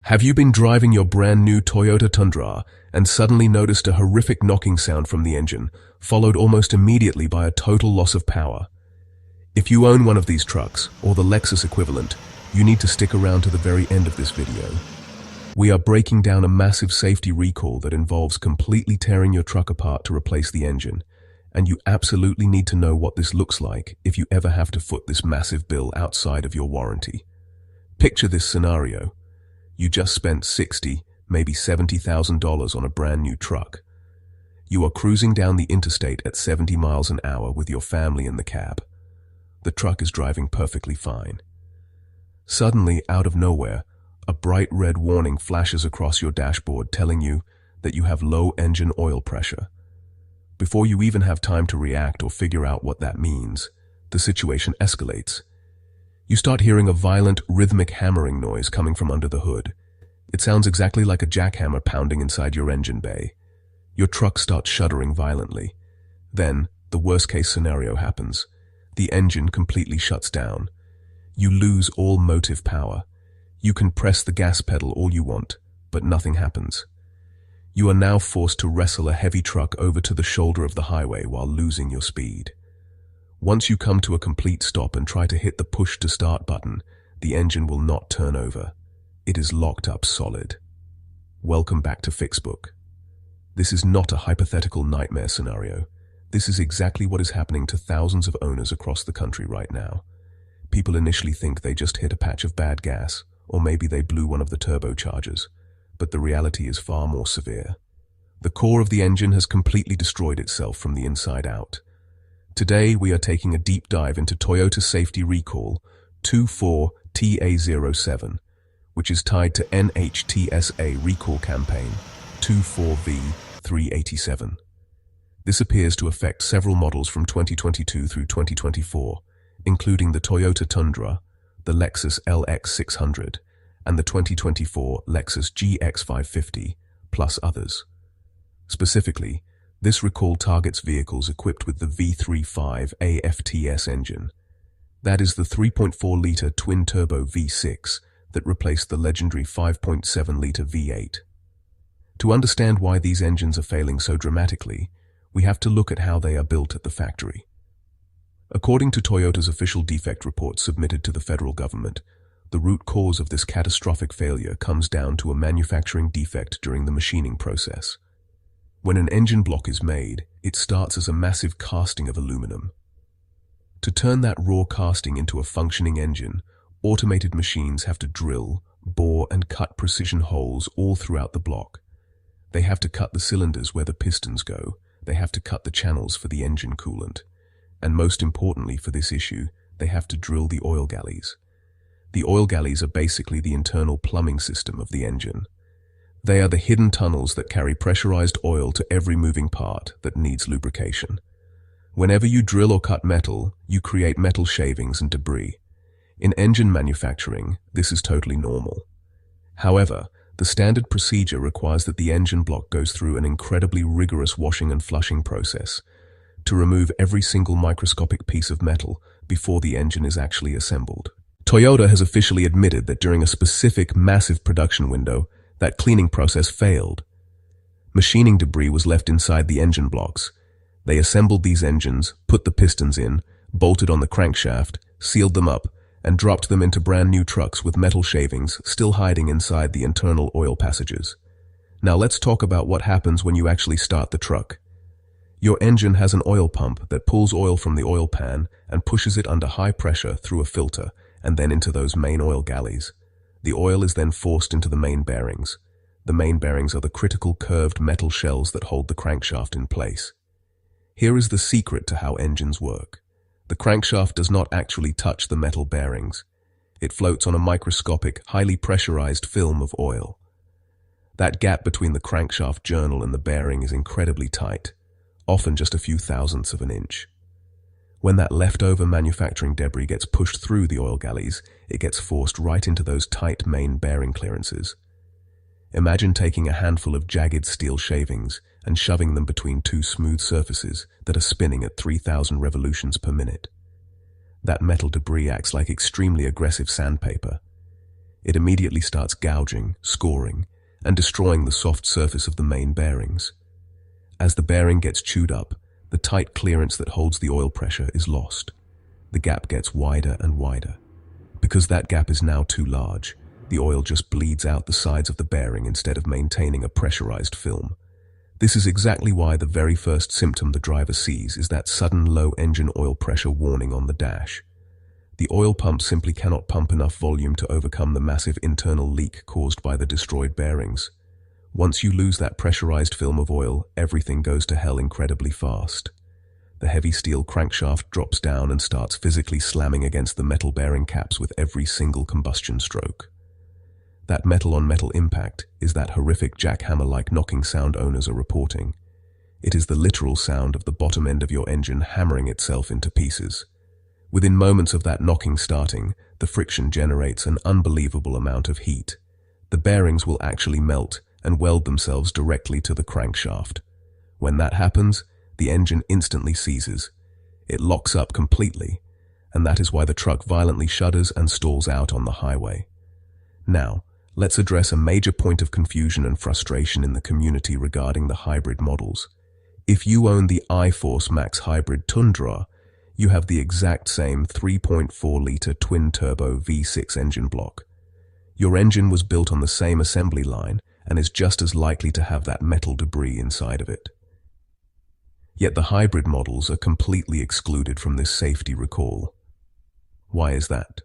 Have you been driving your brand new Toyota Tundra and suddenly noticed a horrific knocking sound from the engine, followed almost immediately by a total loss of power? If you own one of these trucks, or the Lexus equivalent, you need to stick around to the very end of this video. We are breaking down a massive safety recall that involves completely tearing your truck apart to replace the engine, and you absolutely need to know what this looks like if you ever have to foot this massive bill outside of your warranty. Picture this scenario. You just spent $60,000, maybe $70,000 on a brand new truck. You are cruising down the interstate at 70 miles an hour with your family in the cab. The truck is driving perfectly fine. Suddenly, out of nowhere, a bright red warning flashes across your dashboard telling you that you have low engine oil pressure. Before you even have time to react or figure out what that means, the situation escalates. You start hearing a violent, rhythmic hammering noise coming from under the hood. It sounds exactly like a jackhammer pounding inside your engine bay. Your truck starts shuddering violently. Then, the worst-case scenario happens. The engine completely shuts down. You lose all motive power. You can press the gas pedal all you want, but nothing happens. You are now forced to wrestle a heavy truck over to the shoulder of the highway while losing your speed. Once you come to a complete stop and try to hit the push-to-start button, the engine will not turn over. It is locked up solid. Welcome back to Fixbook. This is not a hypothetical nightmare scenario. This is exactly what is happening to thousands of owners across the country right now. People initially think they just hit a patch of bad gas, or maybe they blew one of the turbochargers, but the reality is far more severe. The core of the engine has completely destroyed itself from the inside out. Today, we are taking a deep dive into Toyota Safety Recall 24TA07, which is tied to NHTSA Recall Campaign 24V387. This appears to affect several models from 2022 through 2024, including the Toyota Tundra, the Lexus LX600, and the 2024 Lexus GX550, plus others. Specifically, this recall targets vehicles equipped with the V35 AFTS engine. That is the 3.4-liter twin-turbo V6 that replaced the legendary 5.7-liter V8. To understand why these engines are failing so dramatically, we have to look at how they are built at the factory. According to Toyota's official defect report submitted to the federal government, the root cause of this catastrophic failure comes down to a manufacturing defect during the machining process. When an engine block is made, it starts as a massive casting of aluminum. To turn that raw casting into a functioning engine, automated machines have to drill, bore, and cut precision holes all throughout the block. They have to cut the cylinders where the pistons go, they have to cut the channels for the engine coolant, and most importantly for this issue, they have to drill the oil galleys. The oil galleys are basically the internal plumbing system of the engine. They are the hidden tunnels that carry pressurized oil to every moving part that needs lubrication. Whenever you drill or cut metal, you create metal shavings and debris. In engine manufacturing, this is totally normal. However, the standard procedure requires that the engine block goes through an incredibly rigorous washing and flushing process to remove every single microscopic piece of metal before the engine is actually assembled. Toyota has officially admitted that during a specific massive production window, that cleaning process failed. Machining debris was left inside the engine blocks. They assembled these engines, put the pistons in, bolted on the crankshaft, sealed them up, and dropped them into brand new trucks with metal shavings still hiding inside the internal oil passages. Now let's talk about what happens when you actually start the truck. Your engine has an oil pump that pulls oil from the oil pan and pushes it under high pressure through a filter and then into those main oil galleys. The oil is then forced into the main bearings. The main bearings are the critical curved metal shells that hold the crankshaft in place. Here is the secret to how engines work. The crankshaft does not actually touch the metal bearings. It floats on a microscopic, highly pressurized film of oil. That gap between the crankshaft journal and the bearing is incredibly tight, often just a few thousandths of an inch. When that leftover manufacturing debris gets pushed through the oil galleys, it gets forced right into those tight main bearing clearances. Imagine taking a handful of jagged steel shavings and shoving them between two smooth surfaces that are spinning at 3,000 revolutions per minute. That metal debris acts like extremely aggressive sandpaper. it immediately starts gouging, scoring, and destroying the soft surface of the main bearings. As the bearing gets chewed up, the tight clearance that holds the oil pressure is lost. The gap gets wider and wider. Because that gap is now too large, the oil just bleeds out the sides of the bearing instead of maintaining a pressurized film. This is exactly why the very first symptom the driver sees is that sudden low engine oil pressure warning on the dash. The oil pump simply cannot pump enough volume to overcome the massive internal leak caused by the destroyed bearings. Once you lose that pressurized film of oil, everything goes to hell incredibly fast. The heavy steel crankshaft drops down and starts physically slamming against the metal bearing caps with every single combustion stroke. That metal-on-metal impact is that horrific jackhammer-like knocking sound owners are reporting. It is the literal sound of the bottom end of your engine hammering itself into pieces. Within moments of that knocking starting, the friction generates an unbelievable amount of heat. The bearings will actually melt and weld themselves directly to the crankshaft. When that happens, the engine instantly seizes. It locks up completely, and that is why the truck violently shudders and stalls out on the highway. Now, let's address a major point of confusion and frustration in the community regarding the hybrid models. If you own the iForce Max Hybrid Tundra, you have the exact same 3.4-liter twin-turbo V6 engine block. Your engine was built on the same assembly line and is just as likely to have that metal debris inside of it. Yet the hybrid models are completely excluded from this safety recall. Why is that?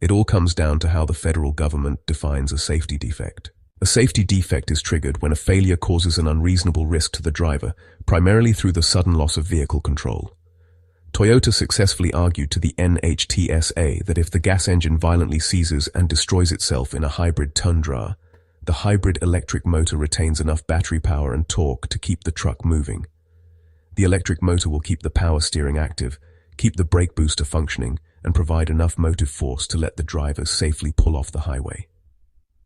It all comes down to how the federal government defines a safety defect. A safety defect is triggered when a failure causes an unreasonable risk to the driver, primarily through the sudden loss of vehicle control. Toyota successfully argued to the NHTSA that if the gas engine violently seizes and destroys itself in a hybrid Tundra, the hybrid electric motor retains enough battery power and torque to keep the truck moving. The electric motor will keep the power steering active, keep the brake booster functioning, and provide enough motive force to let the driver safely pull off the highway.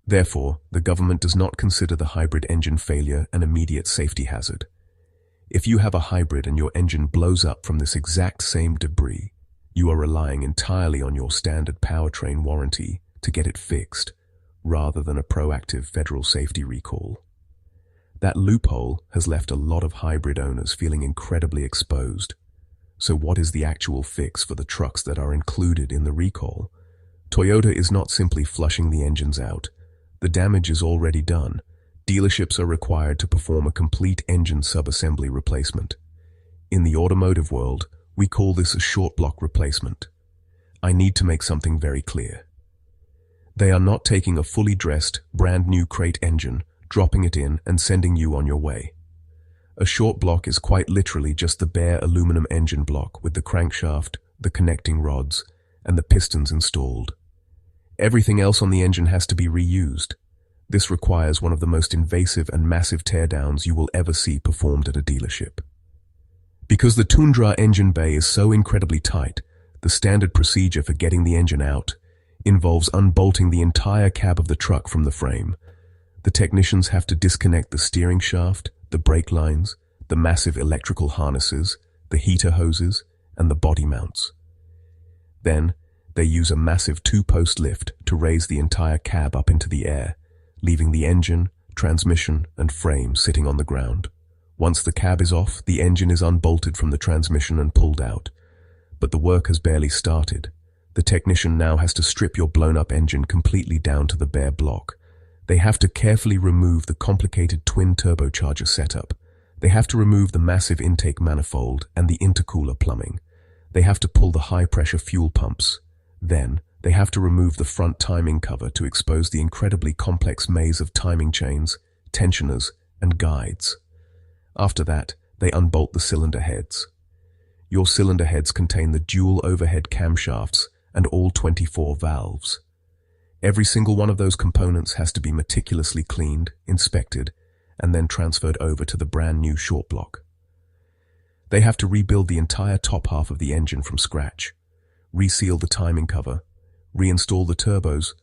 Therefore, the government does not consider the hybrid engine failure an immediate safety hazard. If you have a hybrid and your engine blows up from this exact same debris, you are relying entirely on your standard powertrain warranty to get it fixed, rather than a proactive federal safety recall. That loophole has left a lot of hybrid owners feeling incredibly exposed. So what is the actual fix for the trucks that are included in the recall? Toyota is not simply flushing the engines out. The damage is already done. Dealerships are required to perform a complete engine sub-assembly replacement. In the automotive world, we call this a short block replacement. I need to make something very clear. They are not taking a fully dressed, brand new crate engine, dropping it in and sending you on your way. A short block is quite literally just the bare aluminum engine block with the crankshaft, the connecting rods, and the pistons installed. Everything else on the engine has to be reused. This requires one of the most invasive and massive teardowns you will ever see performed at a dealership. Because the Tundra engine bay is so incredibly tight, the standard procedure for getting the engine out involves unbolting the entire cab of the truck from the frame. The technicians have to disconnect the steering shaft, the brake lines, the massive electrical harnesses, the heater hoses, and the body mounts. Then, they use a massive two-post lift to raise the entire cab up into the air, leaving the engine, transmission, and frame sitting on the ground. Once the cab is off, the engine is unbolted from the transmission and pulled out. But the work has barely started. The technician now has to strip your blown-up engine completely down to the bare block. They have to carefully remove the complicated twin turbocharger setup. They have to remove the massive intake manifold and the intercooler plumbing. They have to pull the high-pressure fuel pumps. Then, they have to remove the front timing cover to expose the incredibly complex maze of timing chains, tensioners, and guides. After that, they unbolt the cylinder heads. Your cylinder heads contain the dual overhead camshafts and all 24 valves. Every single one of those components has to be meticulously cleaned, inspected, and then transferred over to the brand new short block. They have to rebuild the entire top half of the engine from scratch, reseal the timing cover, reinstall the turbos,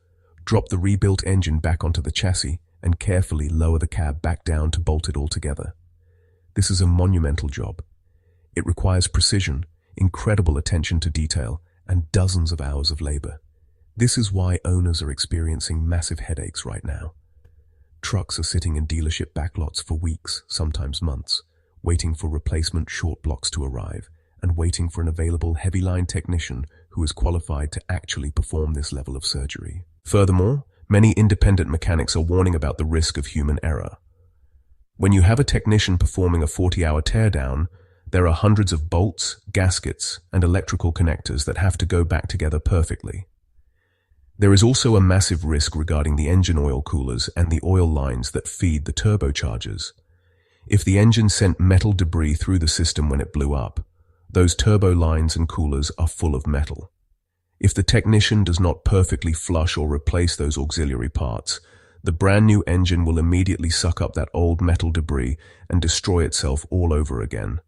drop the rebuilt engine back onto the chassis, and carefully lower the cab back down to bolt it all together. This is a monumental job. It requires precision, incredible attention to detail, and dozens of hours of labor. This is why owners are experiencing massive headaches right now. Trucks are sitting in dealership backlots for weeks, sometimes months, waiting for replacement short blocks to arrive and waiting for an available heavy line technician who is qualified to actually perform this level of surgery. Furthermore, many independent mechanics are warning about the risk of human error. When you have a technician performing a 40-hour teardown, there are hundreds of bolts, gaskets, and electrical connectors that have to go back together perfectly. There is also a massive risk regarding the engine oil coolers and the oil lines that feed the turbochargers. If the engine sent metal debris through the system when it blew up, those turbo lines and coolers are full of metal. If the technician does not perfectly flush or replace those auxiliary parts, the brand new engine will immediately suck up that old metal debris and destroy itself all over again.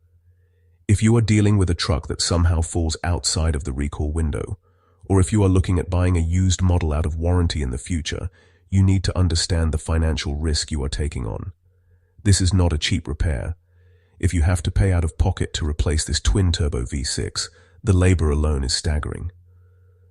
If you are dealing with a truck that somehow falls outside of the recall window, or if you are looking at buying a used model out of warranty in the future, you need to understand the financial risk you are taking on. This is not a cheap repair. If you have to pay out of pocket to replace this twin-turbo V6, the labor alone is staggering.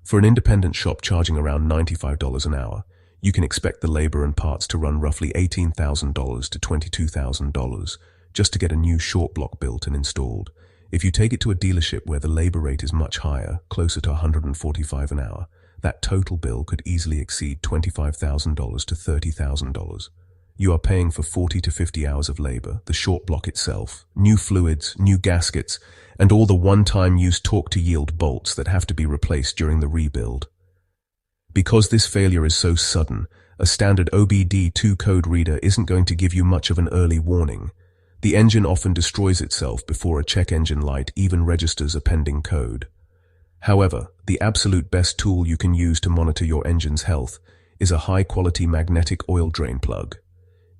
For an independent shop charging around $95 an hour, you can expect the labor and parts to run roughly $18,000 to $22,000 just to get a new short block built and installed. If you take it to a dealership where the labor rate is much higher, closer to $145 an hour, that total bill could easily exceed $25,000 to $30,000. You are paying for 40 to 50 hours of labor, the short block itself, new fluids, new gaskets, and all the one-time use torque-to-yield bolts that have to be replaced during the rebuild. Because this failure is so sudden, a standard OBD2 code reader isn't going to give you much of an early warning. The engine often destroys itself before a check engine light even registers a pending code. However, the absolute best tool you can use to monitor your engine's health is a high-quality magnetic oil drain plug.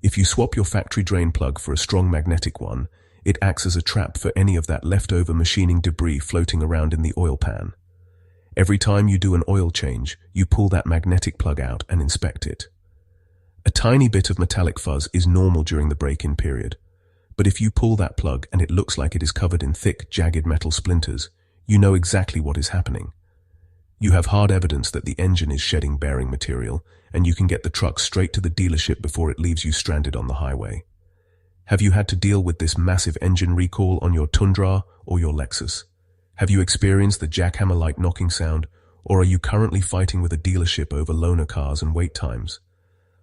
If you swap your factory drain plug for a strong magnetic one, it acts as a trap for any of that leftover machining debris floating around in the oil pan. Every time you do an oil change, you pull that magnetic plug out and inspect it. A tiny bit of metallic fuzz is normal during the break-in period, but if you pull that plug and it looks like it is covered in thick, jagged metal splinters, you know exactly what is happening. You have hard evidence that the engine is shedding bearing material, and you can get the truck straight to the dealership before it leaves you stranded on the highway. Have you had to deal with this massive engine recall on your Tundra or your Lexus? Have you experienced the jackhammer-like knocking sound, or are you currently fighting with a dealership over loaner cars and wait times?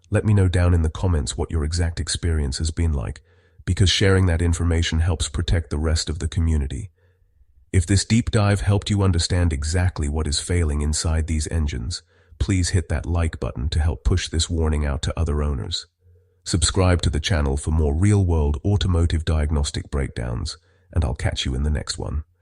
Let me know down in the comments what your exact experience has been like, because sharing that information helps protect the rest of the community. If this deep dive helped you understand exactly what is failing inside these engines, please hit that like button to help push this warning out to other owners. Subscribe to the channel for more real-world automotive diagnostic breakdowns, and I'll catch you in the next one.